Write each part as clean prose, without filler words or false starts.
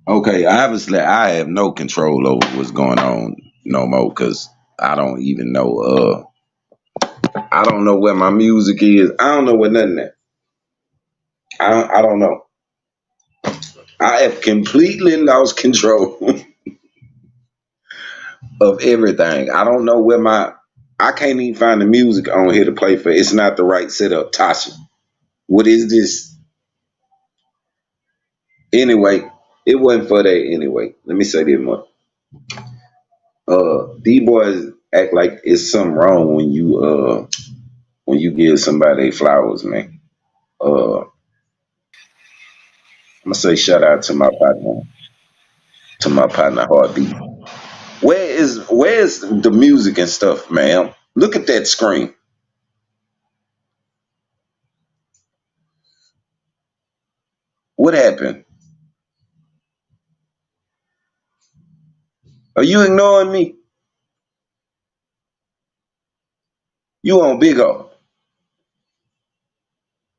Okay, obviously I have no control over what's going on no more because I don't even know. I don't know where my music is. I don't know where nothing is. I don't know. I have completely lost control of everything. I don't know where my. I can't even find the music on here to play for. It's not the right setup. Tasha, what is this? Anyway, it wasn't for that anyway. Let me say this much. D boys act like it's something wrong when you give somebody flowers, man. I'm gonna say shout out to my partner Heartbeat. Where's the music and stuff, ma'am? Look at that screen. What happened? Are you ignoring me? You on big O.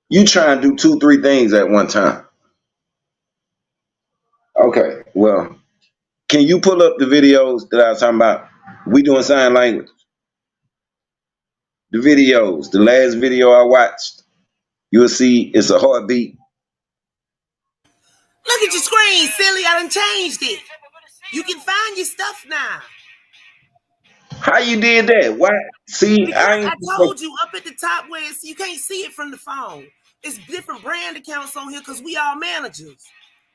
You trying to do two, three things at one time. Okay, well, can you pull up the videos that I was talking about? We doing sign language. The videos, the last video I watched, you'll see it's a heartbeat. Look at your screen, silly. I done changed it. You can find your stuff now. How you did that? Why? See, Because I I ain't. told you up at the top where you can't see it from the phone. It's different brand accounts on here because we all managers.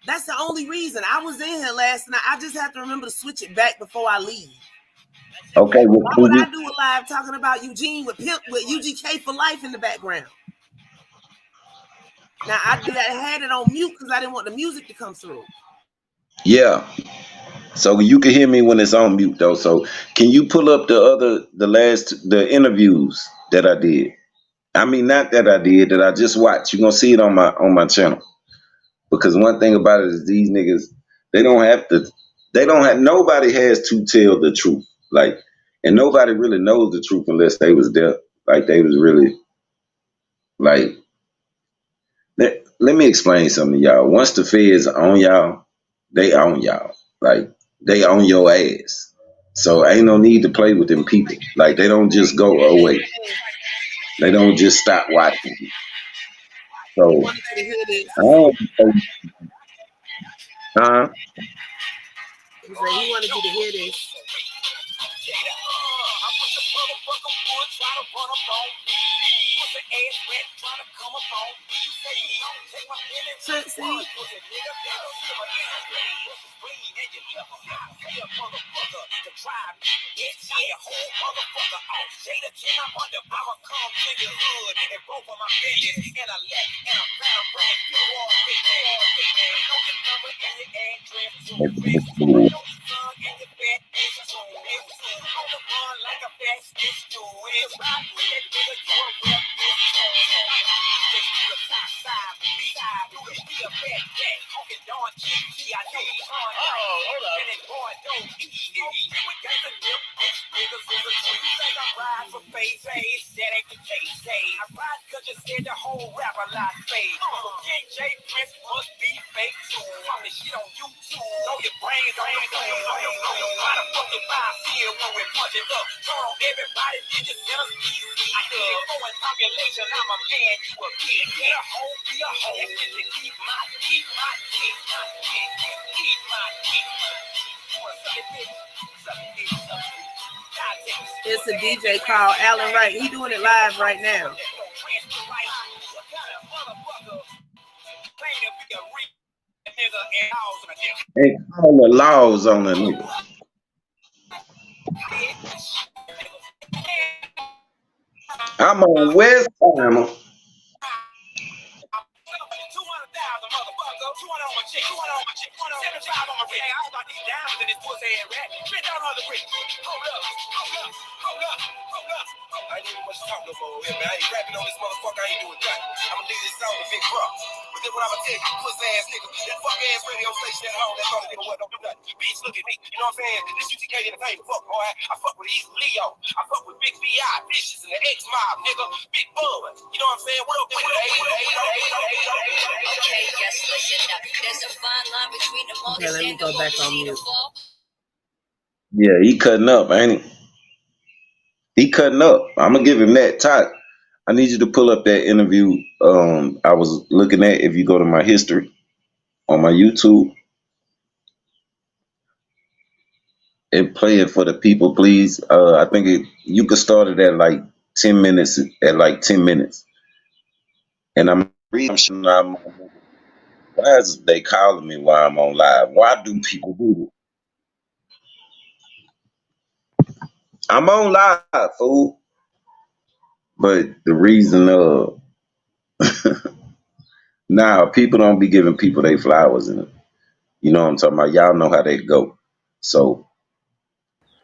That's the only reason. I was in here last night. I just have to remember to switch it back before I leave. Okay, well, Why would I do a live talking about Eugene with Pimp with UGK for life in the background? Now I had it on mute because I didn't want the music to come through. yeah. So you can hear me when it's on mute though. So can you pull up the interviews that I did? I mean, not that I did, that I just watched. You're gonna see it on my channel. Because one thing about it is these niggas, they don't have to. They don't have. Nobody has to tell the truth. Like, and nobody really knows the truth unless they was there. Like they was really like. Let me explain something to y'all. Once the feds on y'all, they own y'all. Like they own your ass. So ain't no need to play with them people. Like they don't just go away. They don't just stop watching you. He So wanted you to hear this. I don't. Huh? He said he wanted you to hear this. See? It's a DJ called Alan Wright. He doing it live right now. They call the laws on a nigga. I'm on West Palm. But then what I'ma tell you, pussy ass nigga, that fuck ass radio station at home, that other nigga what don't do nothing. Bitch, look at me. You know what I'm saying? This UTK entertainment. Fuck, boy. I fuck with East Leo. I fuck with Big VI, Vicious, and the X-Mob, nigga. Big Bud. You know what I'm saying? What up, nigga? Okay, yes, listen up. There's a fine line between the most let me go back on mute. Yeah, he cutting up, ain't he? He cutting up. I'm gonna give him that. Todd, I need you to pull up that interview. I was looking at. If you go to my history on my YouTube and play it for the people, please. I think you could start it at like 10 minutes. At like 10 minutes, and I'm reading. Why is they calling me while I'm on live? Why do people do this? I'm on live, fool. But the reason now people don't be giving people their flowers in it. You know what I'm talking about? Y'all know how they go. So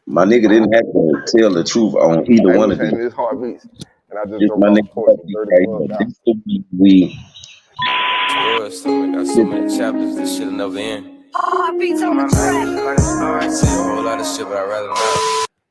my nigga didn't have to tell the truth on either Hey, one we of these. saying this Heartbeatz, and I just Just drove my off the nigga porch with 30 right bucks here. out. This the week we Got so many chapters, this shit'll never end. Heartbeatz on the track. I say a whole lot of shit, but I'd rather not.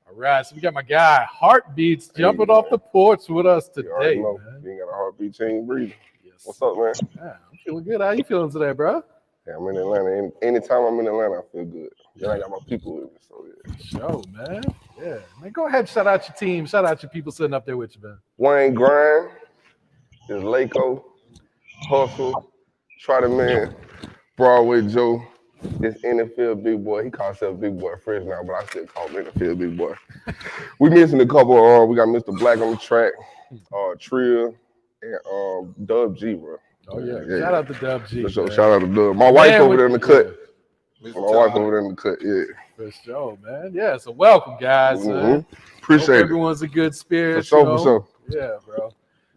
All right, so we got my guy Heartbeatz jumping off the porch with us You already today, know. man. You ain't got a heartbeat, you ain't breathing. Yes. What's up, man? Yeah, I'm feeling good. How you feeling today, bro? Yeah, I'm in Atlanta. Anytime I'm in Atlanta, I feel good. Then I got my people with me, so yeah. Show, man. Yeah, man. Go ahead, shout out your team, shout out your people sitting up there with you, man. Wayne Grind, is Laco, Hustle, Try the Man, Broadway Joe, this NFL big boy. He calls himself Big Boy Fresh now, but I still call him NFL Big Boy. We missing a couple. We got Mr. Black on the track, Trill, and Dub G, bro. Oh yeah. Shout out to Dub G. For sure. Man. Shout out to Dub. My wife over there in the cut. Yeah. My wife over there in the cut, yeah. For sure, man. Yeah, so welcome, guys. Appreciate it. Everyone's a good spirit. For sure. Yeah, bro.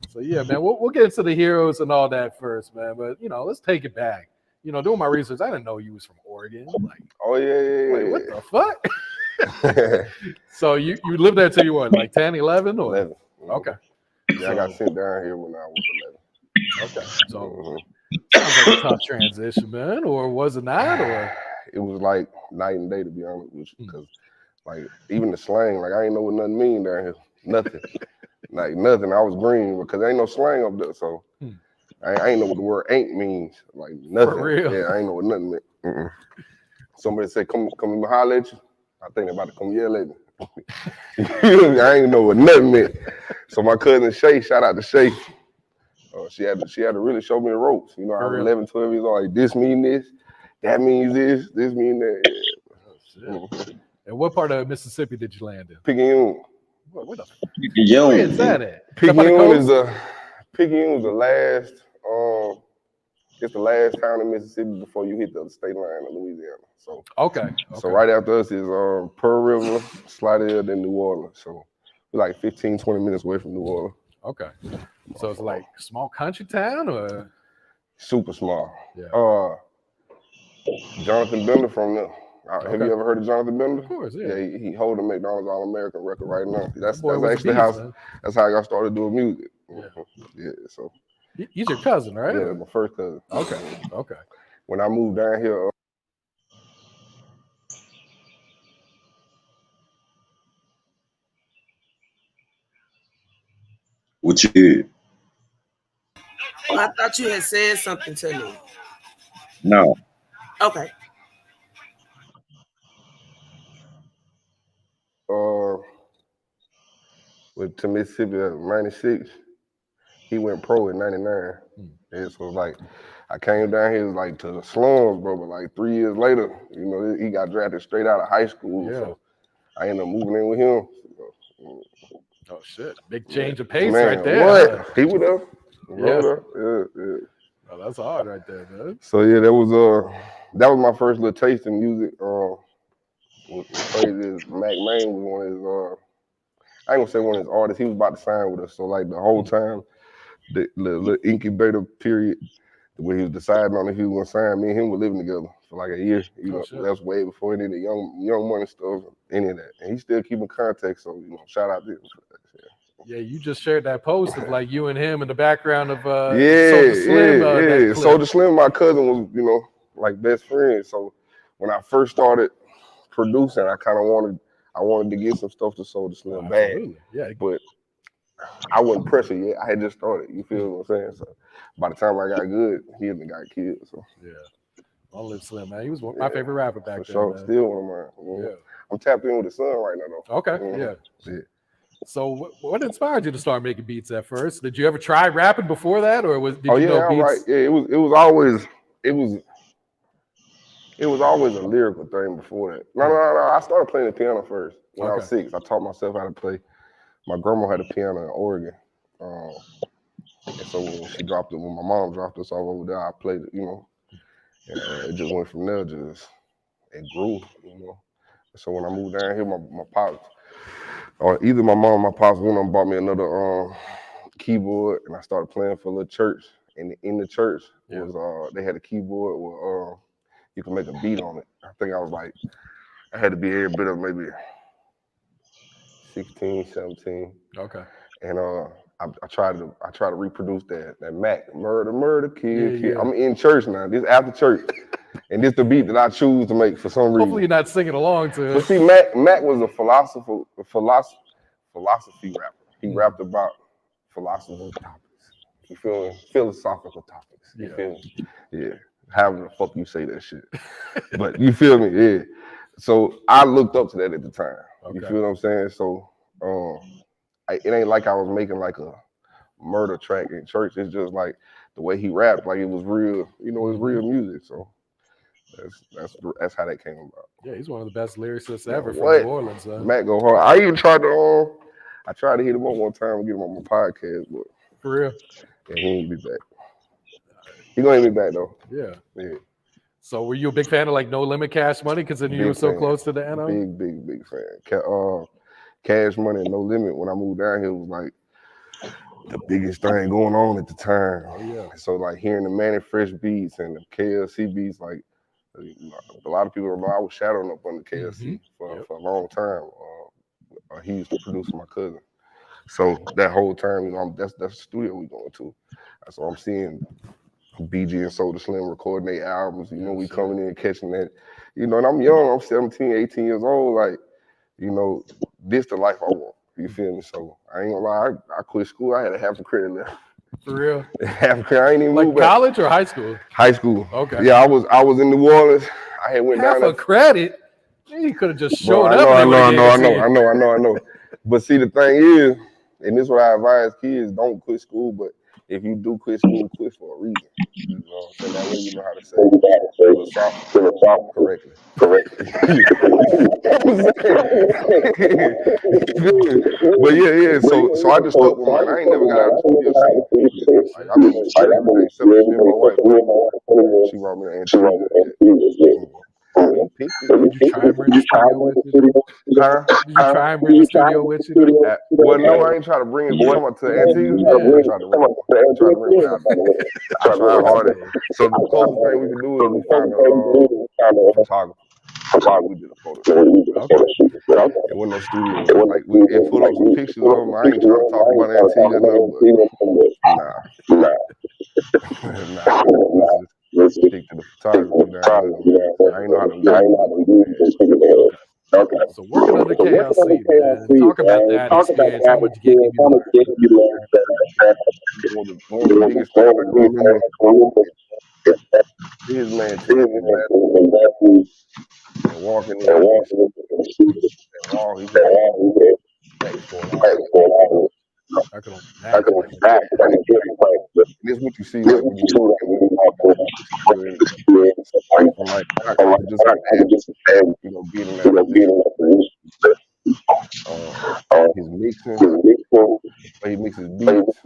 So yeah, man, we'll get into the heroes and all that first, man. But let's take it back. Doing my research, I didn't know you was from Oregon. Like, oh yeah. Like, what the fuck? So you lived there till you were like 10, 11? Or? 11. Okay. Yeah, I got sent down here when I was 11. Okay. So sounds like a tough transition, man. Or was it not? Or it was like night and day, to be honest with you, because like even the slang, like I ain't know what nothing mean down here. Nothing. Like nothing. I was green because there ain't no slang up there, so I ain't know what the word ain't means. Like nothing. For real? Yeah, I ain't know what nothing meant. Somebody said, come holler at you. I think they about to come yell at me. I ain't know what nothing meant. So my cousin Shay, shout out to Shay. She had to really show me the ropes. I was 11, 12 years old. Like, this mean this, that means this mean that. Yeah. Oh, shit. And what part of Mississippi did you land in? Picayune. Where the Picayune. Where is that at? Picayune is the last. It's the last town in Mississippi before you hit the state line of Louisiana. So okay. So right after us is Pearl River, Slidell, then New Orleans. So we're like 15, 20 minutes away from New Orleans. Okay. So it's like small country town or super small. Yeah. Jonathan Bender from there. Have you ever heard of Jonathan Bender? Of course, yeah. Yeah, he holds a McDonald's All-American record right now. That's actually man. That's how I got started doing music. Yeah. So he's your cousin, right? Yeah, my first cousin. Okay. When I moved down here, what you did? I thought you had said something to me. No. Okay. Went to Mississippi at 96. He went pro in 99. And so like I came down here like to the slums, bro, but like 3 years later, he got drafted straight out of high school. Yeah. So I ended up moving in with him. Oh shit. Big change of pace Man, right there. What? He was there. Yeah. Oh, that's hard right there, man. So yeah, that was my first little taste in music. What's crazy is Mac Main was one of his I ain't gonna say one of his artists. He was about to sign with us. So like the whole time, the little incubator period, where he was deciding on if he was gonna sign, me and him were living together for like a year. That was way before any of the young money stuff, any of that. And he still keeping contact. So shout out to him for that. Yeah. Yeah, you just shared that post of like you and him in the background of Yeah, Soulja Slim. yeah. That clip. Soulja Slim, my cousin, was, you know, like best friends. So when I first started producing, I wanted to get some stuff to Soulja Slim bad. Absolutely. Yeah. But I wasn't pressured yet. I had just started. You feel what I'm saying? So by the time I got good, he had got killed. So yeah. Long live Slim, man. He was my favorite rapper back then. Sure. Man. Still one of mine. You know? Yeah. I'm tapped in with the sun right now, though. Okay. Yeah. So what inspired you to start making beats at first? Did you ever try rapping before that, or did you know beats? Right. Yeah, it was always a lyrical thing before that. No. I started playing the piano first when I was 6. I taught myself how to play. My grandma had a piano in Oregon, and so when my mom dropped us off over there, I played it, you know, and it just went from there. It grew, you know. So when I moved down here, my pops, or either my mom or my pops, went and bought me another keyboard, and I started playing for a little church. And in the church was they had a keyboard where you can make a beat on it. I think I had to be every bit of maybe 16, 17. Okay. And I tried to reproduce that Mac murder kid. Yeah. I'm in church now. This after church. And this the beat that I choose to make for some reason. Hopefully you're not singing along to it. But see, Mac was a philosophy rapper. He rapped about philosophical topics. You feel me? Philosophical topics. You feel me? Yeah. However the fuck you say that shit. But you feel me? Yeah. So I looked up to that at the time. You feel what I'm saying? So it ain't like I was making like a murder track in church. It's just like the way he rapped, like it was real, you know, it's real music. So that's how that came about. Yeah, he's one of the best lyricists ever from New Orleans. Mac go hard. I even tried to hit him up one time and get him on my podcast, but for real, yeah, he ain't be back. He gonna hit me back though. Yeah. So were you a big fan of like No Limit, Cash Money, considering you were so close to the NO? Big fan. Cash Money and No Limit, when I moved down here, was like the biggest thing going on at the time. Oh yeah. So like hearing the Manny Fresh beats and the KLC beats, like a lot of people remember I was shadowing up on the KLC for a long time. He used to produce my cousin. So that whole time, you know, that's the studio we going to. So I'm seeing BG and Soulja Slim recording their albums. You know, we coming in and catching that. You know, and I'm young. I'm 17, 18 years old. Like, you know, this the life I want. You feel me? So I ain't gonna lie. I quit school. I had a half a credit left. For real? Half a credit. I ain't even like moved college back. Or high school? High school. Okay. Yeah, I was in New Orleans. I had went half down. a credit? You could have just showed up. I know. But see, the thing is, and this is what I advise kids: don't quit school. But if you do quit school, quit for a reason. You know, so that way you know how to say philosophical correctly. But yeah. So I just stuck with mine. I ain't never got out of the studio. Like, I've been except for my wife. She brought me an answer. Did you try and bring the studio with you? Did you try and bring the studio with you? Well, no, I ain't trying to bring it to Antigua. I try to bring it out. I try hard. So the closest thing we can do is we found a photographer. We did a photo shoot. It wasn't no studio. Like we put up some pictures of them. I ain't trying to talk about Antigua nah. Let's stick to the photography. I ain't know how to do it. Okay. So working under KLC, man. Talk about that experience. How much gave you learn? One of the biggest things I can remember is man taking and walking in and all he this is what you see like when you know, being in that position. His mixing, he mixes beats.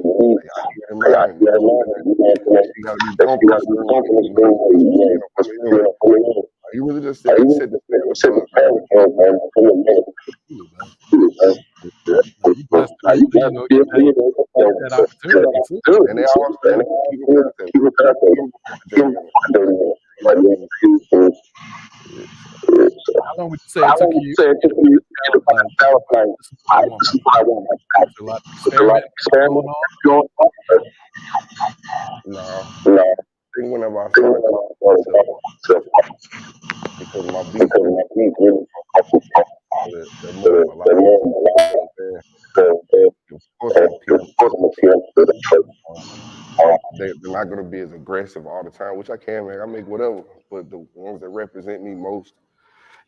You really just said the and they all how long would you say it took you like this is what I want my there's a lot of experiment going on. No, I think whenever I started calling myself because my beats really they're more melodic. You know what I'm saying? Of course, I'm appealing to the church. They're not gonna be as aggressive all the time, which I can, man. I make whatever, but the ones that represent me most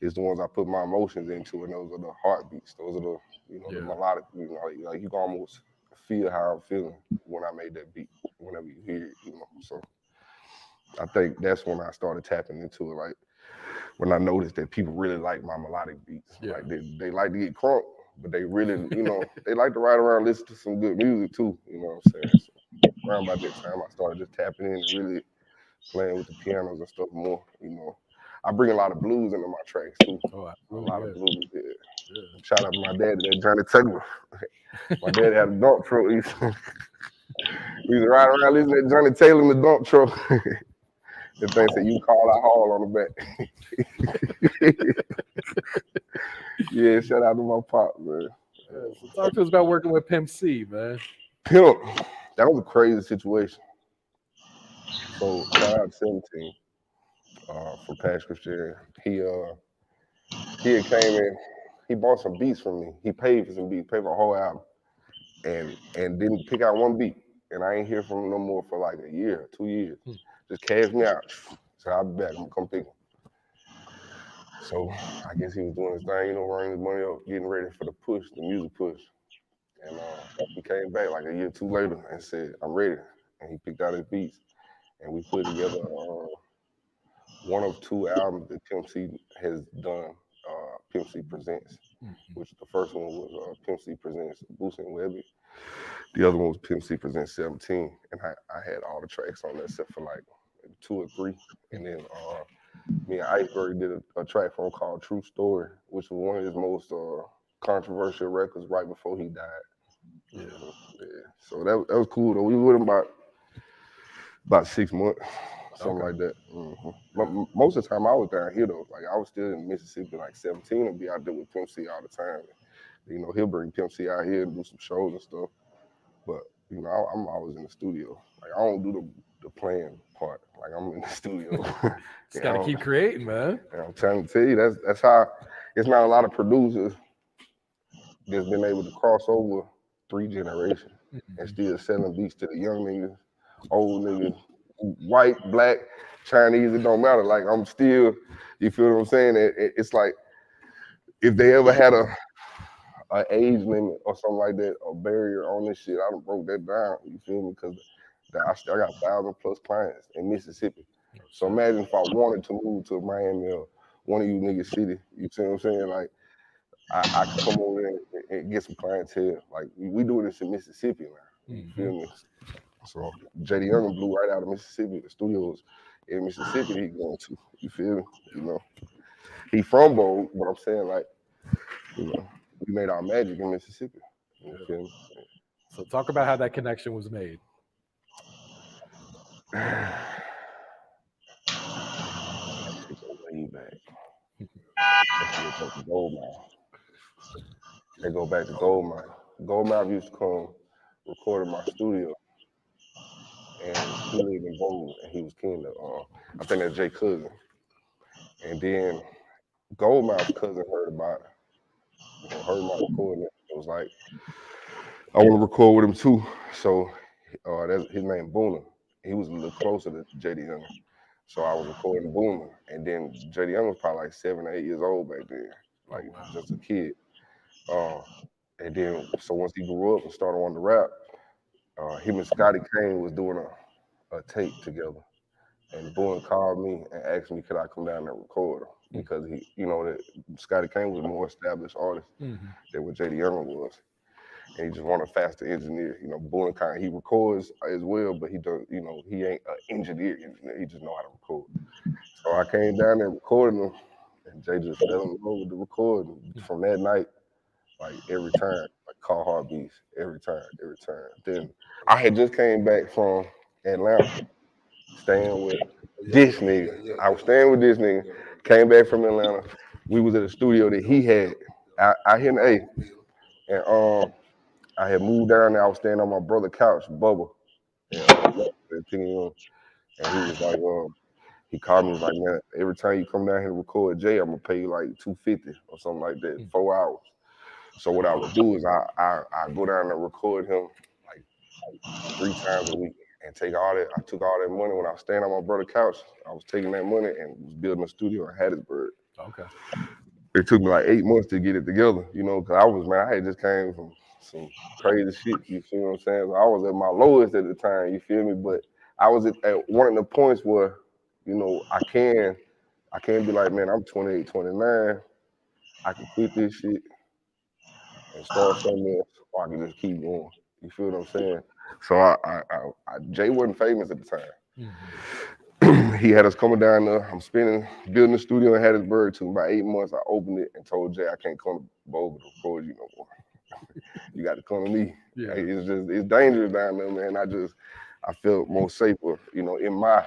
is the ones I put my emotions into, and those are the heartbeats. Those are the the melodic. Like you can almost feel how I'm feeling when I made that beat. Whenever you hear it, So I think that's when I started tapping into it. Like when I noticed that people really like my melodic beats. Yeah. Like they like to get crunk, but they really, they like to ride around and listen to some good music too. You know what I'm saying? So around about that time, I started just tapping in and really playing with the pianos and stuff more. I bring a lot of blues into my tracks too. Oh, A lot of blues. Yeah. Yeah. Shout out to my dad, that Johnny Taylor. My dad had a dump truck. He used to ride around listening to Johnny Taylor in the dump truck. The thing said, "You call out Hall" on the back. Yeah, shout out to my pop, man. Yeah, so talk to us about working with Pimp C, man. Pimp, that was a crazy situation. So shout out to 17 from Pass Christian. He had came in, he bought some beats from me. He paid for some beats, paid for a whole album, and didn't pick out one beat. And I ain't hear from him no more for like a year, 2 years. Just cashed me out. So I'll be back. I'm gonna come pick him. So I guess he was doing his thing, running his money up, getting ready for the push, the music push. And he came back like a year or two later and said, "I'm ready." And he picked out his beats, and we put together one of two albums that Pimp C has done. Pimp C Presents, which the first one was Pimp C Presents Boosie and Webby. The other one was Pimp C Presents 17, and I had all the tracks on that except for like 2 or 3. And then me and Iceberg did a track for him called True Story, which was one of his most controversial records right before he died. Yeah. So that was cool though. We were with him about 6 months, something like that. But most of the time I was down here though. Like I was still in Mississippi, like 17, and be out there with Pimp C all the time. He'll bring Pimp C out here and do some shows and stuff. But I'm always in the studio. Like I don't do the playing part. Like I'm in the studio. Just gotta keep creating, man. I'm trying to tell you, that's how. It's not a lot of producers that's been able to cross over 3 generations and still selling beats to the young niggas, old niggas, white, black, Chinese. It don't matter. Like I'm still. You feel what I'm saying? It's like if they ever had an age limit or something like that, a barrier on this shit, I done broke that down. You feel me? Because I got 1,000+ clients in Mississippi. So imagine if I wanted to move to Miami or one of you niggas city. You see what I'm saying? Like I could come over there and get some clientele. Like we doing this in Mississippi now. You feel me? So JD Young blew right out of Mississippi. The studios in Mississippi he going to. You feel me? He from Bold, but I'm saying like, we made our magic in Mississippi. You feel me? So talk about how that connection was made. Way back. They go back to Goldmouth. Goldmouth used to come record in my studio, and he lived in Bold, and he was kin to I think that's Jay cousin. And then Goldmouth's cousin heard about it, heard my recording. It was like, I want to record with him too. So that's his name, Booner. He was a little closer to JD Young. So I was recording Booner, and then JD Young was probably like 7 or 8 years old back then, like just a kid. And then, so once he grew up and started wanting to rap, him and Scotty Kane was doing a tape together. And Boone called me and asked me could I come down and record him because he, that Scotty Kane was a more established artist than what JD Young was. And he just wanted a faster engineer. Boone he records as well, but he does, he ain't an engineer. He just know how to record. So I came down there recording him, and Jay just fell in love with the recording. From that night, like every time, like call Heartbeatz, every time. Then I had just came back from Atlanta, staying with this nigga. I was staying with this nigga, came back from Atlanta. We was at a studio that he had I hit an A, and I had moved down there. I was staying on my brother's couch, Bubba, and and he was like, he called me, was like, man, every time you come down here to record Jay, I'm gonna pay you like $250 or something like that, 4 hours. So what I would do is I go down and record him like 3 times a week and take all that. I took all that money when I was staying on my brother's couch. I was taking that money and was building a studio in Hattiesburg. Okay. It took me like 8 months to get it together, you know, because I had just came from some crazy shit. You feel what I'm saying? So I was at my lowest at the time. You feel me? But I was at one of the points where, you know, I can't be like, man, I'm 28, 29. I can quit this shit and start something else, or I can just keep going. You feel what I'm saying? So Jay wasn't famous at the time. Mm-hmm. He had us coming down there. I'm building a studio in Hattiesburg. Took about 8 months. I opened it and told Jay I can't come to Boulder to record you no more. You got to come to me. Yeah. Like, it's dangerous down there, man. I felt more safer, you know, in my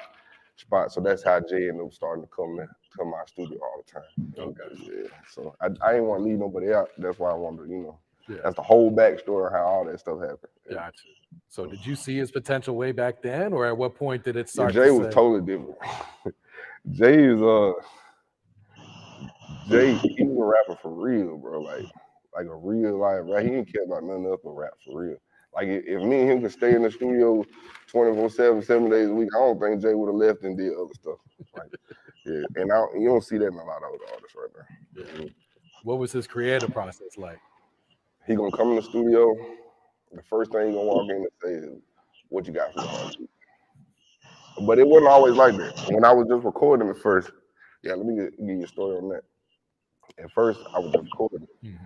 spot. So that's how Jay ended up starting to come to my studio all the time. Okay. Yeah. So I didn't want to leave nobody out. That's why I wanted to, you know. Yeah. That's the whole backstory of how all that stuff happened. Gotcha. So did you see his potential way back then, or at what point did it start? Jay was totally different. Jay is he was a rapper for real, bro. Like a real life rap. He didn't care about nothing else but rap for real. Like if me and him could stay in the studio 24/7, 7 days a week, I don't think Jay would have left and did other stuff. Like, yeah, and you don't see that in a lot of other artists right now. Yeah. What was his creative process like? He gonna come in the studio. The first thing he gonna walk in and say is, "What you got for me?" But it wasn't always like that. When I was just recording at first, let me give you a story on that. At first, I was just recording. Mm-hmm.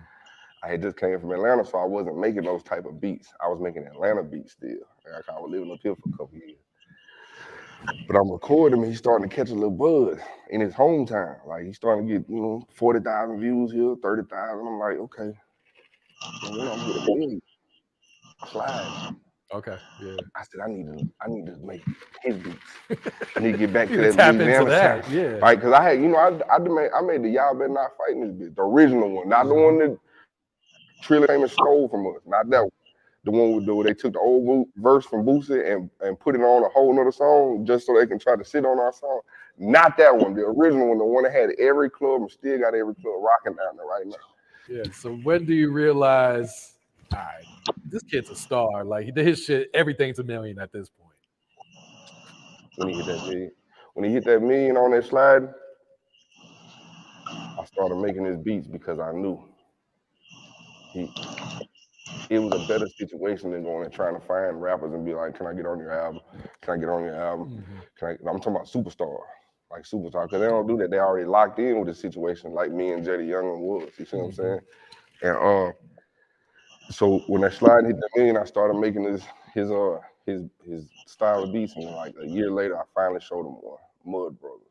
I had just came from Atlanta, so I wasn't making those type of beats. I was making Atlanta beats still. Like I was living up here for a couple years. But I'm recording him, and he's starting to catch a little buzz in his hometown. Like he's starting to get, 40,000 views here, 30,000. I'm like, okay. And when I'm getting a million, slide. Okay. Yeah. I said, I need to make his beats. I need to get back to You that tap into Louisiana that, sound. yeah. Right, because I had, I made the Y'all Better Not Fighting this bitch, the original one, not the one that Trilla came and stole from us, not that one. The one where they took the old verse from Boosie and put it on a whole nother song just so they can try to sit on our song. Not that one, the original one, the one that had every club and still got every club rocking down there right now. Yeah, so when do you realize, all right, this kid's a star? Like his shit, everything's a million at this point. When he hit that million. When he hit that million on that slide, I started making his beats because I knew it was a better situation than going and trying to find rappers and be like, can I get on your album? Can I get on your album? Mm-hmm. I'm talking about superstar, like superstar, because they don't do that. They already locked in with the situation like me and Jetty Youngin was. You see what I'm saying? And so when that slide hit the million, I started making his style of beats, and like a year later, I finally showed him one, Mud Brothers.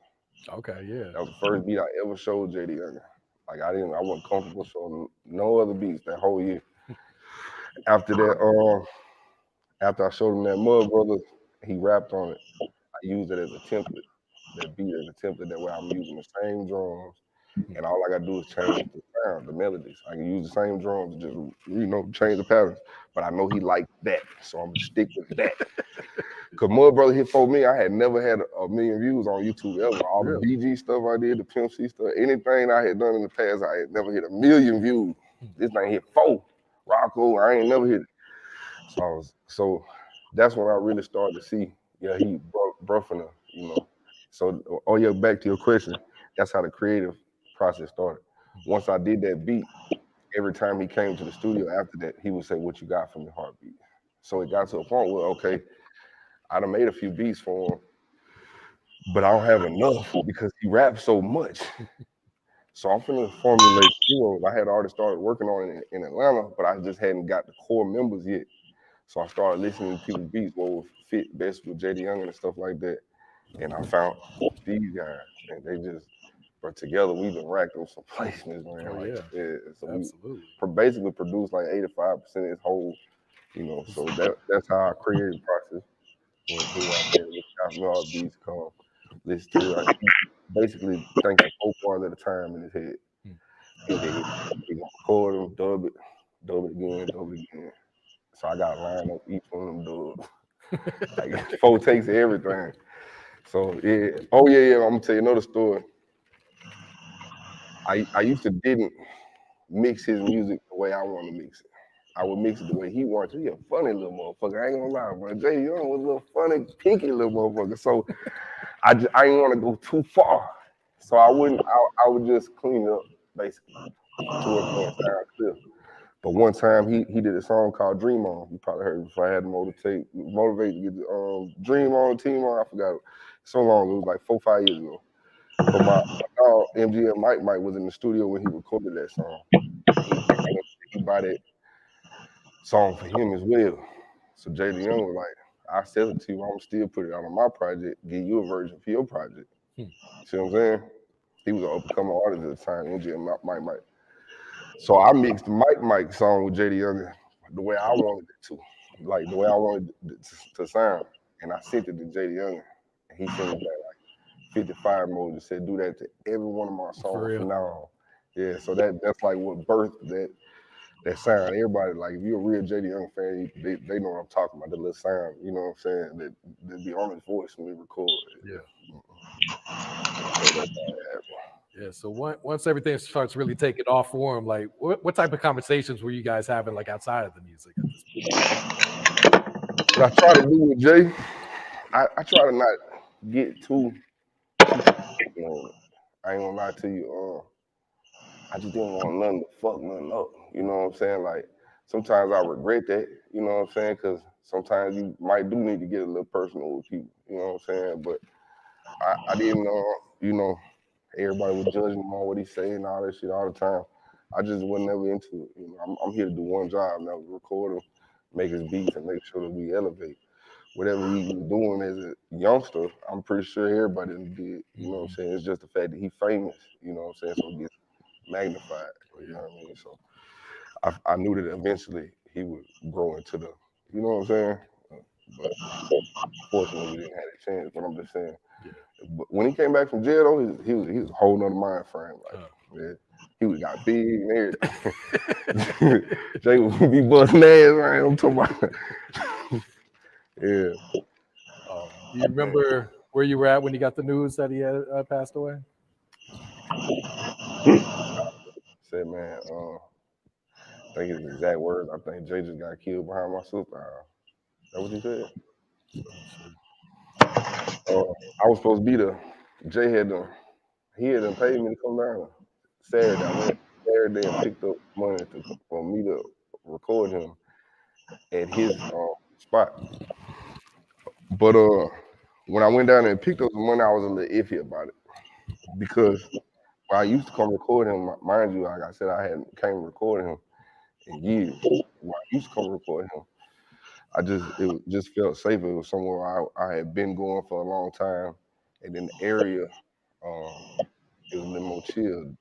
Okay, yeah. That was the first beat I ever showed JD Youngin. Like I wasn't comfortable showing no other beats that whole year. After that, after I showed him that Mud Brothers, he rapped on it. I used it as a template. That beat as a template. That way I'm using the same drums, and all I gotta do is change the sound, the melodies. I can use the same drums to just change the patterns. But I know he liked that, so I'm gonna stick with that. Cause Mud Brother hit for me. I had never had a million views on YouTube ever. All the BG stuff I did, the Pimp C stuff, anything I had done in the past, I had never hit a million views. This thing hit 4. Rocco, I ain't never hit it. So that's when I really started to see, he bruffing her, So, back to your question. That's how the creative process started. Once I did that beat, every time he came to the studio after that, he would say, "What you got for me, Heartbeat?" So it got to a point where, okay, I done made a few beats for him, but I don't have enough because he raps so much. So I'm finna formulate heroes. I had already started working on it in Atlanta, but I just hadn't got the core members yet. So I started listening to people's beats, what would fit best with JD Youngin and stuff like that. And I found these guys, and they just, but together we've been racked on some placements, man. So absolutely. We basically produced like 85% of his whole, so that's how our creative process when all beats come, listen to it. Basically thinking 4 parts at a time in his head. And then he gonna record them, dub it again, dub it again. So I got to line up each one of them dubs. Like 4 takes of everything. So yeah. Oh yeah. I'm gonna tell you another story. I used to didn't mix his music the way I want to mix it. I would mix it the way he wants it. He a funny little motherfucker. I ain't gonna lie, bro. Jay Young was a little funny, pinky little motherfucker. So I didn't want to go too far. So I would just clean it up basically to it and sound clear. But one time he did a song called Dream On. You probably heard it before. I had to motivate to get the Dream On, Team On. I forgot it. So long. It was like 4 or 5 years ago. But my dog, MGM Mike was in the studio when he recorded that song. He bought that song for him as well. So Jada Young was like, I sell it to you. I'm still put it out on my project, give you a version for your project. See what I'm saying? He was an up-and-coming artist at the time, MGM Mike. So I mixed the Mike song with Jada Young the way I wanted it to, like the way I wanted it to sound. And I sent it to Jada Young, and he sent me back like 55 mode and said, do that to every one of my songs from now on. Yeah, so that's like what birthed that sound. Everybody, like, if you're a real Jada Young fan, they know what I'm talking about, the little sound, you know what I'm saying, that be on his voice when we record. Yeah. So that's how it happened. Yeah, so once everything starts really taking off for him, like what type of conversations were you guys having like outside of the music at this point? What I try to do with Jay, I try to not get too on it. I ain't gonna lie to you. I just didn't want nothing to fuck nothing up. You know what I'm saying? Like sometimes I regret that. You know what I'm saying? Because sometimes you might do need to get a little personal with people. You know what I'm saying? But I didn't you know, everybody was judging him on what he's saying, all that shit all the time. I just wasn't ever into it. You know, I'm here to do one job, and that was record him, make his beats, and make sure that we elevate. Whatever he was doing as a youngster, I'm pretty sure everybody did. You know what I'm saying? It's just the fact that he's famous. You know what I'm saying? So it gets magnified. You know what I mean? So I knew that eventually he would grow into the, you know what I'm saying? But fortunately, we didn't have a chance. But I'm just saying. But when he came back from jail, though, he was a whole nother mind frame. Like, yeah, he got big and everything. Jay would be busting ass, right? I'm talking about. Yeah. Do you remember where you were at when you got the news that he had passed away? Said, man, I think his exact words, I think Jay just got killed behind my sister. That what he said? I was supposed to be there. Jay had paid me to come down Saturday. I went Saturday and picked up money for me to record him at his spot. But when I went down there and picked up the money, I was a little iffy about it because when I used to come record him, mind you, like I said, I hadn't came recording him in years. When I used to come record him, it just felt safer. It was somewhere I had been going for a long time, and in the area, it was a little more chill.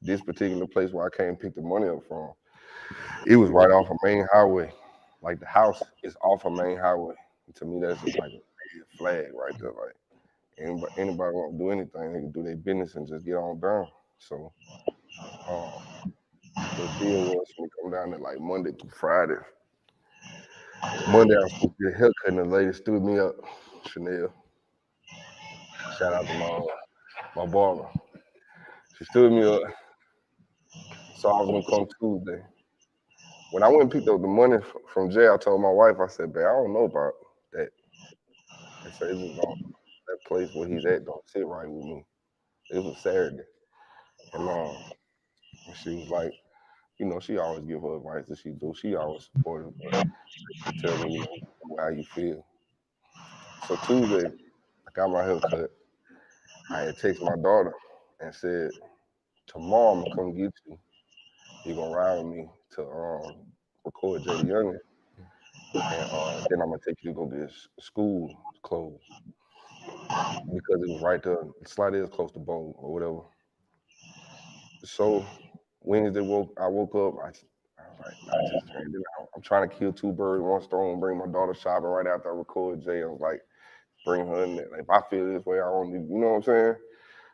This particular place where I came and picked the money up from, it was right off a main highway. Like the house is off a main highway. To me, that's just like a flag right there. Like anybody want to do anything, they can do their business and just get on down. So the deal was for me to come down there like Monday through Friday. Monday I was supposed to get a haircut and the lady stood me up, Chanel. Shout out to my barber. She stood me up. So I was gonna come Tuesday. When I went and picked up the money from jail, I told my wife, I said, babe, I don't know about that. I said, that place where he's at don't sit right with me. It was Saturday. And she was like, you know, she always give her advice that she do. She always supportive, but she tell me, you know, how you feel. So Tuesday, I got my hair cut. I had texted my daughter and said, tomorrow I'm gonna come get you. You're gonna ride with me to record Jada Young. And then I'm gonna take you to go get school clothes. Because it was right there, the slide is close to Bowl or whatever. So Wednesday I woke up, I was like, I'm trying to kill two birds with one stone, bring my daughter shopping right after I record Jay. I was like, bring her in there. Like, if I feel this way, I don't need, you know what I'm saying?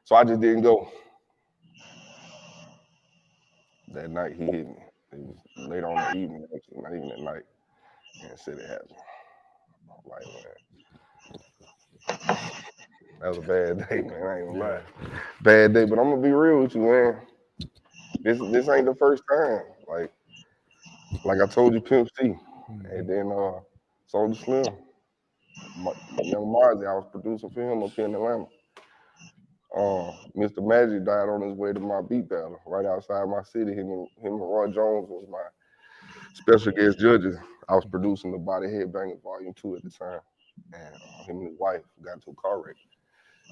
So I just didn't go. That night he hit me. It was later on the evening, actually, not even at night, and said it happened. I'm like, man, that was a bad day, man. I ain't gonna lie, bad day. But I'm gonna be real with you, man. This ain't the first time. Like I told you, Pimp C, and then Soulja Slim, Young Marzi, I was producing for him up here in Atlanta. Mr. Magic died on his way to my beat battle right outside my city. Him and Roy Jones was my special guest judges. I was producing the Body Headbanger Volume 2 at the time, and him and his wife got into a car wreck.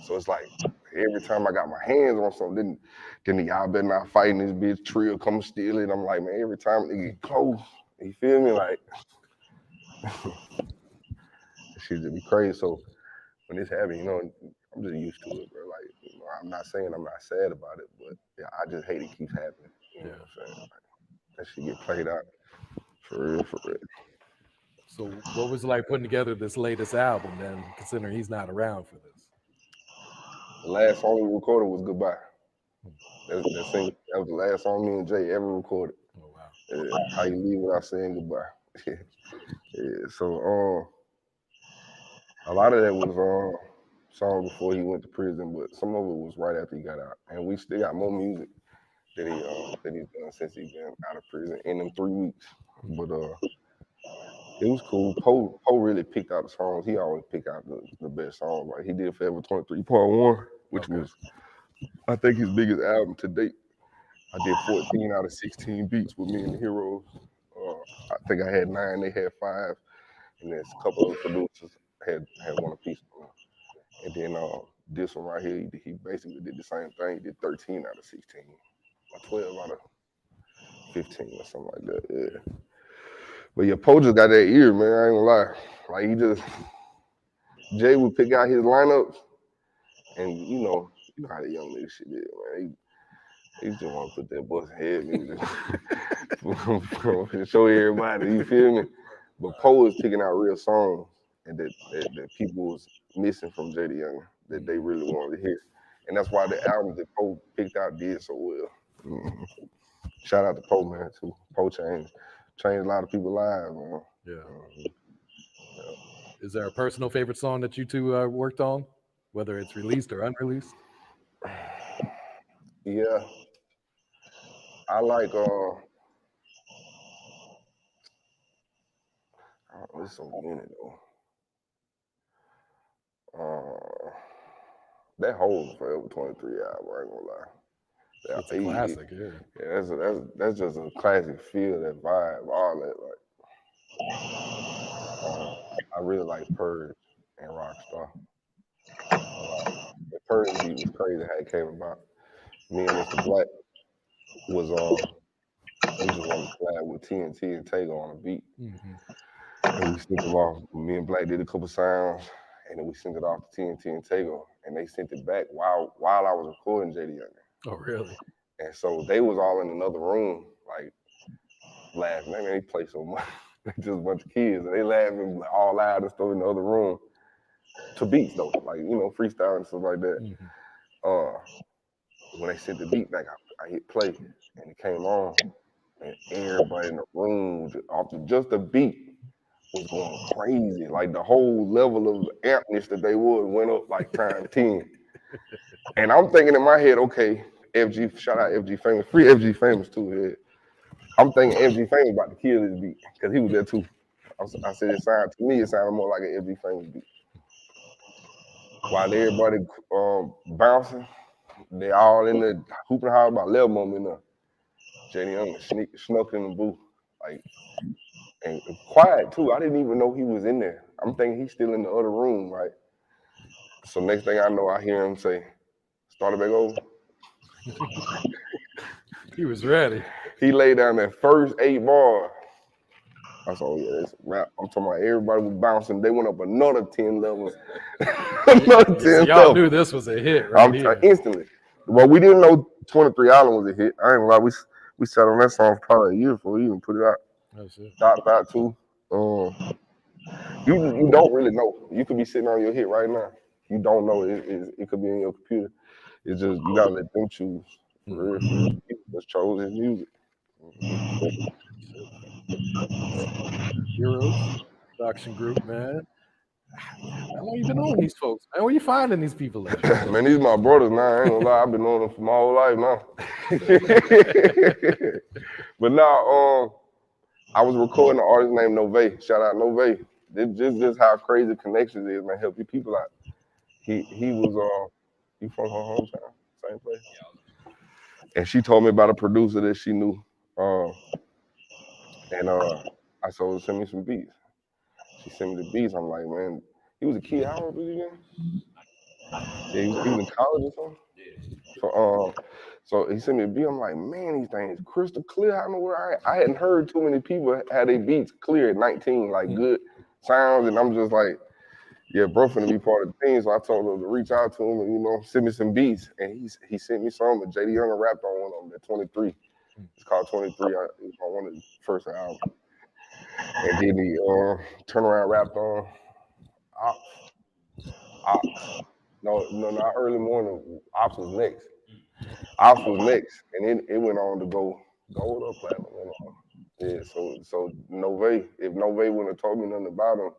So it's like every time I got my hands on something, then y'all better not fighting this bitch. Trill come steal it. I'm like, man, every time they get close, you feel me? Like, shit just be crazy. So when this happens, you know, I'm just used to it, bro. Like, you know, I'm not saying I'm not sad about it, but yeah, I just hate it keeps happening. You know what I'm saying? Like, that shit get played out for real, for real. So what was it like putting together this latest album then, considering he's not around for this? The last song we recorded was Goodbye. That was the last song me and Jay ever recorded. Oh wow. How you leave without saying goodbye. Yeah, so a lot of that was song before he went to prison, but some of it was right after he got out. And we still got more music that he's done since he's been out of prison in them 3 weeks. But it was cool. Poe really picked out the songs. He always pick out the best songs. Like he did Forever 23 Part 1, which was I think his biggest album to date. I did 14 out of 16 beats with me and the Heroes. I think I had 9, they had 5, and there's a couple of producers had one apiece. And then this one right here, he basically did the same thing. He did 13 out of 16, or 12 out of 15 or something like that. Yeah. But yeah, Poe just got that ear, man. I ain't gonna lie. Like Jay would pick out his lineups, and you know how the young nigga shit is, man. He just want to put that bus head music show everybody, you feel me? But Poe is picking out real songs and that people was missing from J.D. Young that they really wanted to hear. And that's why the albums that Poe picked out did so well. Mm-hmm. Shout out to Poe, man, too. Poe changed a lot of people's lives, man. Yeah. Yeah. Is there a personal favorite song that you two worked on, whether it's released or unreleased? Yeah. I like there's so many though. That whole Forever 23 album, I ain't gonna lie. It's a classic, yeah. Yeah, that's just a classic feel, that vibe, all that. Like, I really like Purge and Rockstar. The Purge beat was crazy how it came about. Me and Mr. Black was we just wanted to collab with TNT and Tego on a beat. Mm-hmm. And we sent them off. Me and Black did a couple sounds, and then we sent it off to TNT and Tego, and they sent it back while I was recording J.D. Young. Oh, really? And so they was all in another room, like laughing. Man, they play so much. Just a bunch of kids, and they laughing all loud and stuff in the other room to beats though, like you know, freestyle and stuff like that. Mm-hmm. When they sent the beat back, I hit play, and it came on, and everybody in the room, off just the beat, was going crazy. Like the whole level of ampness that they went up like times 10. And I'm thinking in my head, okay, FG, shout out FG Famous, free FG Famous too. Yeah. I'm thinking FG Famous about to kill this beat because he was there too. I said it sounded more like an FG Famous beat. While everybody bouncing, they all in the hooping house about 11 of them in there. J.D. Young snuck in the booth, like, and quiet too. I didn't even know he was in there. I'm thinking he's still in the other room, right? So next thing I know, I hear him say, "Start it back over." He was ready. He laid down that first 8 bars. I said, "Oh yeah, that's rap." I'm talking about everybody was bouncing. They went up another 10 levels. Another 10 so y'all knew this was a hit, right? Instantly. Well, we didn't know 23 Island was a hit. I ain't gonna lie. We sat on that song for probably a year before we even put it out. That's it. Dot too. You don't really know. You could be sitting on your hit right now. You don't know. It could be in your computer. It's just you gotta let them choose. For real. People just chose his music. Heroes production group, man. How long you been on these folks? Man, where you finding these people at? Man, these my brothers now. I ain't gonna lie, I've been knowing them for my whole life now. But now, I was recording an artist named Nove. Shout out Nove. This how crazy connections is, man. Help you people out. He was he from her hometown, same place. And she told me about a producer that she knew. I told her to send me some beats. She sent me the beats. I'm like, man, he was a kid. How old was he again? Yeah, he was in college or something. So he sent me a beat. I'm like, man, these things crystal clear. I don't know where I hadn't heard too many people had their beats clear at 19, like good sounds. And I'm just like, yeah, bro, finna be part of the team. So I told him to reach out to him and, you know, send me some beats. And he sent me some. And JD Younger rapped on one of them at 23. It's called 23. It was on one of the first albums. And then he turned around rapped on Ops. No, not early morning. Ops was next. And then it went on to go gold or platinum. Went on. Yeah, so Nove, if Nove wouldn't have told me nothing about him,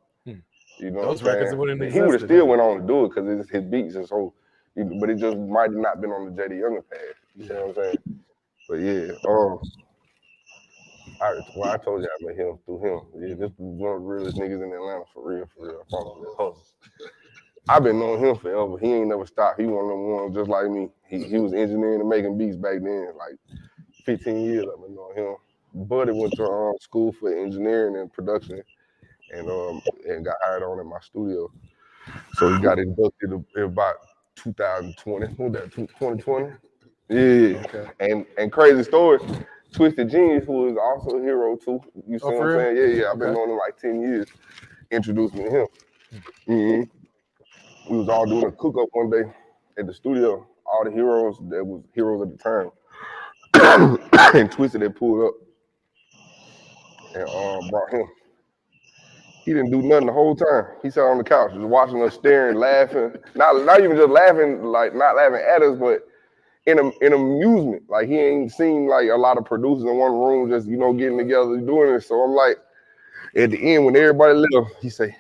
you know Those what I'm records saying? wouldn't He would have existed, still huh? went on to do it because it's his beats and so, but it just might have not been on the JD Younger path. You know what I'm saying? But yeah, I told you I met him through him. Yeah, this was one of the realest niggas in Atlanta for real. I follow this hustle. I've been knowing him forever. He ain't never stopped. He one of them ones just like me. He was engineering and making beats back then, like 15 years I've been knowing him. Buddy went to school for engineering and production and got hired on in my studio. So he got inducted in about 2020. What that, 2020? Yeah. Okay. And crazy story, Twisted Genius, who is also a hero too. You see what I'm saying? Yeah. I've been knowing him like 10 years. Introduced me to him. Mm-hmm. We was all doing a cook-up one day at the studio. All the heroes that was heroes at the time. And Twisted had pulled up and brought him. He didn't do nothing the whole time. He sat on the couch, just watching us, staring, laughing. Not even just laughing, like not laughing at us, but in amusement. Like he ain't seen like a lot of producers in one room just, you know, getting together doing it. So I'm like, at the end when everybody left, he say,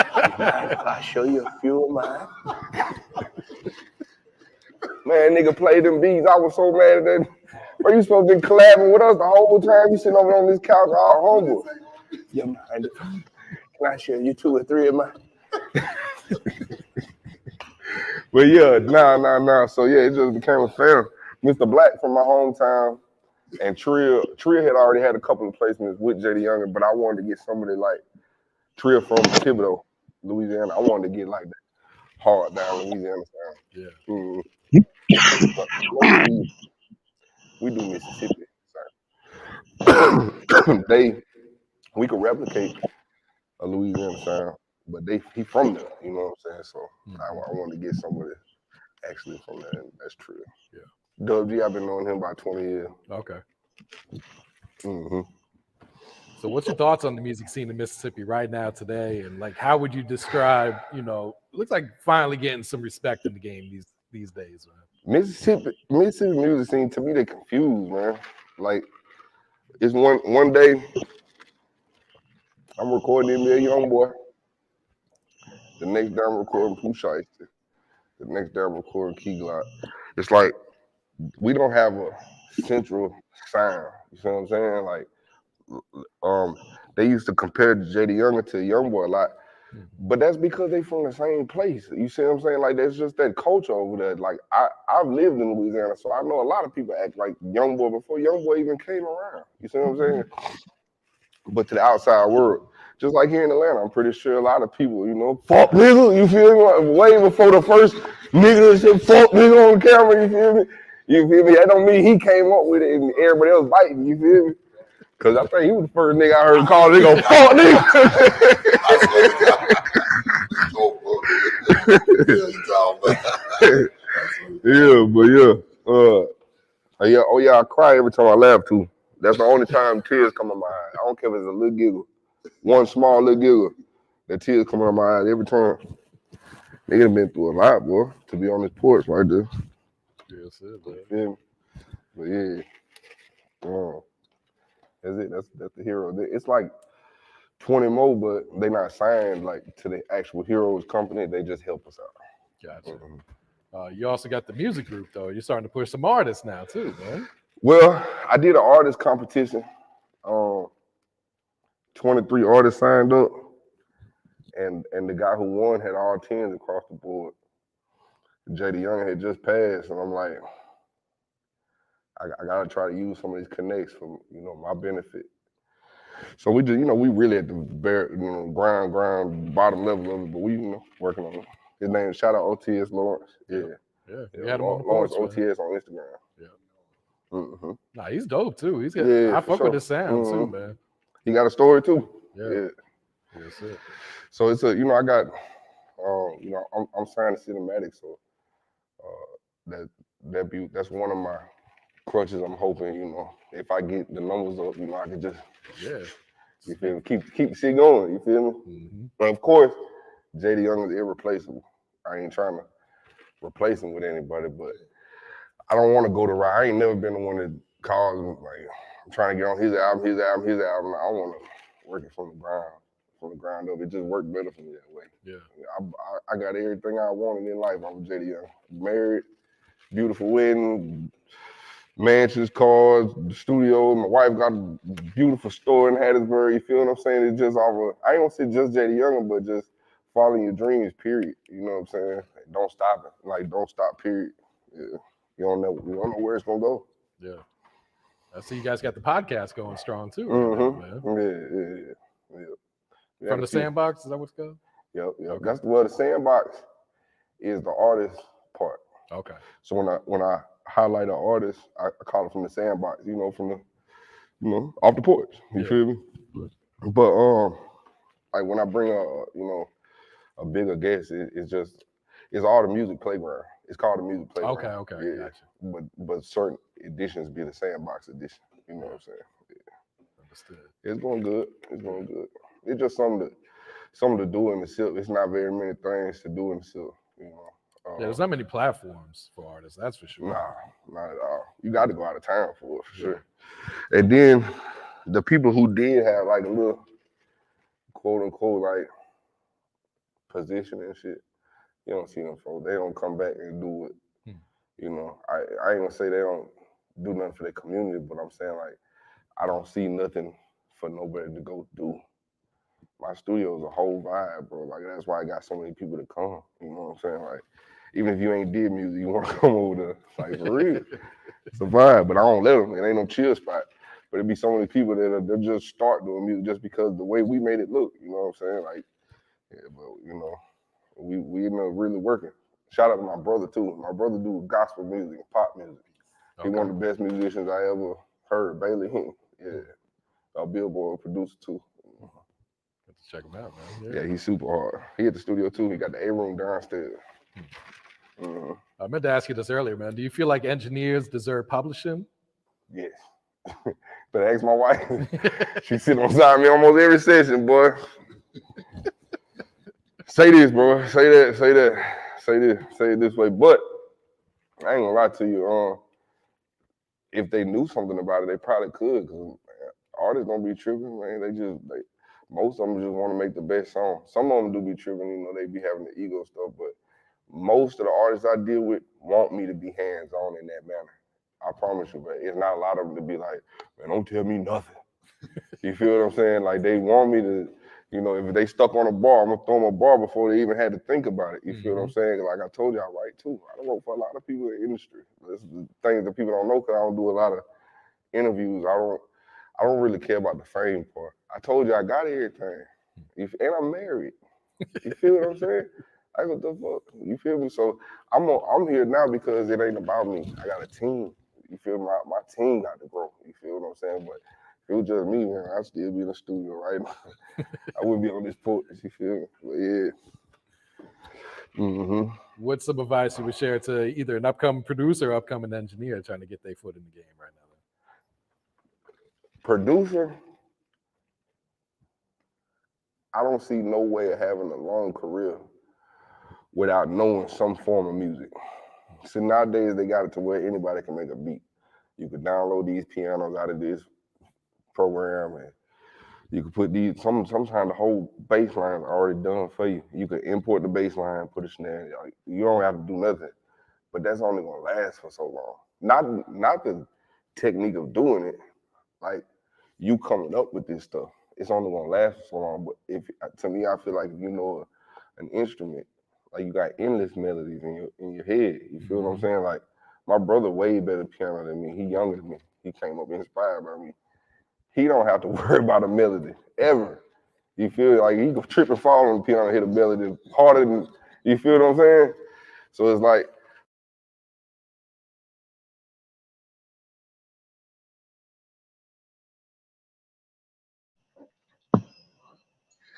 I show you a few of mine. Man, nigga played them beats. I was so mad at that. Bro, you supposed to be collabing with us the whole time. You sitting over on this couch all humble. Yeah, man. Can I share you 2 or 3 of mine? But yeah, nah. So yeah, it just became a fan. Mr. Black from my hometown and Trill had already had a couple of placements with JD Younger, but I wanted to get somebody like Trill from Thibodeau, Louisiana. I wanted to get like that hard down Louisiana sound. Yeah. Mm-hmm. We do Mississippi. We could replicate a Louisiana sound, but he from there, you know what I'm saying? So I wanted to get somebody actually from there, and that's true. Yeah. Dub G, I've been knowing him about 20 years. Okay. Mm-hmm. So what's your thoughts on the music scene in Mississippi right now today? And like, how would you describe, you know, it looks like finally getting some respect in the game these days, man. Mississippi music scene, to me, they confused, man. Like, it's one day, I'm recording NBA Youngboy. The next day, I'm recording Pooh Shiesty. The next day, I'm recording Key Glock. It's like, we don't have a central sound. You see what I'm saying? Like, they used to compare JD Younger to Youngboy a lot. But that's because they from the same place. You see what I'm saying? Like, there's just that culture over there. Like, I've lived in Louisiana, so I know a lot of people act like Youngboy before Youngboy even came around. You see what I'm saying? But to the outside world, just like here in Atlanta, I'm pretty sure a lot of people, you know, fuck nigga, you feel me? Way before the first nigga that said fuck nigga on camera, you feel me? You feel me? That don't mean he came up with it and everybody else biting, you feel me? Cause I think he was the first nigga I heard call a nigga fuck nigga. I cry every time I laugh too. That's the only time tears come in my eyes. I don't care if it's a little giggle, one small little giggle, the tears come out of my eyes every time. Nigga been through a lot, boy, to be on this porch right there. Yes, it, man. You feel me? But yeah, that's it. That's the hero. It's like 20 more, but they not signed like to the actual Heroes company. They just help us out. Gotcha. You also got the music group though. You're starting to push some artists now too, man. Well, I did an artist competition. 23 artists signed up, and the guy who won had all 10s across the board. JD Young had just passed, and I'm like, I gotta try to use some of these connects for my benefit. So we just we really at the bare ground bottom level of it, but we working on it. His name, shout out OTS Lawrence. Yeah. You had him on the Lawrence porch, OTS on Instagram. Yeah. Nah, he's dope too. He's got. Yeah, I for fuck sure. with his sound too, man. He got a story too. Yeah. That's it. So it's I got I'm signed to Cinematic, so that's one of my crutches. I'm hoping if I get the numbers up, I can just you feel me? Keep the shit going. You feel me? But of course, JD Young is irreplaceable. I ain't trying to replace him with anybody, but I don't want to go to route. I ain't never been the one that calls him like I'm trying to get on his album. I want to work it from the ground up. It just worked better for me that way. Yeah. I got everything I wanted in life. I'm JD Young. Married, beautiful wedding, mansions, cars, the studio. My wife got a beautiful store in Hattiesburg. You feel what I'm saying? It's just I ain't gonna say just JD Young, but just following your dreams, period. You know what I'm saying? Don't stop it. Like, don't stop, period. Yeah. You don't know where it's gonna go. Yeah. I see you guys got the podcast going strong too, right now, man. Yeah. From the Sandbox, is that what's called? Yep. Okay. That's the Sandbox is the artist part. Okay. So when I highlight an artist, I call it from the Sandbox, from the off the porch. You feel me? But like when I bring a bigger guest, it's all the music playground. It's called the music playground. Okay, yeah. Gotcha. But certain editions be the Sandbox edition. You know what I'm saying? Yeah. Understood. It's going good. It's just something to do in the silk. It's not very many things to do in the silk. There's not many platforms for artists, that's for sure. Nah, not at all. You got to go out of town for it, for sure. And then the people who did have like a little quote unquote like position and shit, you don't see them folks. They don't come back and do it. I ain't gonna say they don't do nothing for their community, but I'm saying like I don't see nothing for nobody to go do. My studio is a whole vibe, bro. Like that's why I got so many people to come. You know what I'm saying? Like even if you ain't did music, you want to come over there, like for real. It's a vibe, but I don't let them. It ain't no chill spot. But it be so many people that just start doing music just because the way we made it look. You know what I'm saying? Like, yeah, but we end up really working. Shout out to my brother too. My brother do gospel music and pop music. Okay. He one of the best musicians I ever heard. Bailey Hinton. Yeah, a Billboard producer too. Have to check him out, man. Yeah, he's super hard. He at the studio too. He got the A-room downstairs. I meant to ask you this earlier, man. Do you feel like engineers deserve publishing? Yes. But ask my wife. She sit on side of me almost every session, boy. Say this, bro. Say that. Say it this way. But I ain't gonna lie to you. If they knew something about it, they probably could. Cause artists don't be tripping, man. Most of them just want to make the best song. Some of them do be tripping, they be having the ego stuff. But most of the artists I deal with want me to be hands-on in that manner. I promise you, but it's not a lot of them to be like, man, don't tell me nothing. You feel what I'm saying? Like they want me to, if they stuck on a bar, I'm gonna throw them a bar before they even had to think about it. You feel what I'm saying? Like I told you, I write too. I wrote for a lot of people in the industry. This is the things that people don't know because I don't do a lot of interviews. I don't really care about the fame part. I told you I got everything. And I'm married. You feel what I'm saying? Like what the fuck? You feel me? So I'm here now because it ain't about me. I got a team. You feel me? My team got to grow. You feel what I'm saying? But if it was just me, man, I'd still be in the studio right now. I wouldn't be on this porch. You feel me? But yeah. What's some advice you would share to either an upcoming producer or upcoming engineer trying to get their foot in the game right now? Producer, I don't see no way of having a long career without knowing some form of music. So nowadays they got it to where anybody can make a beat. You could download these pianos out of this program, and you could put these. Sometimes the whole bass line is already done for you. You could import the bass line, put a snare. Like, you don't have to do nothing. But that's only gonna last for so long. Not the technique of doing it. Like, you coming up with this stuff, it's only gonna last for so long. But to me, I feel like if you know an instrument, like, you got endless melodies in your head. You feel what I'm saying? Like, my brother way better piano than me. He younger than me. He came up inspired by me. He don't have to worry about a melody ever. You feel like he go trip and fall on the piano and hit a melody harder than, you feel what I'm saying? So it's like,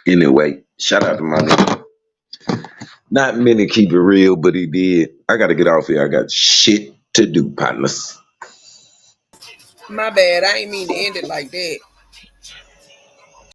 Anyway, shout out to my nigga. Not many keep it real, but he did. I gotta get off here. I got shit to do, partners. My bad. I ain't mean to end it like that.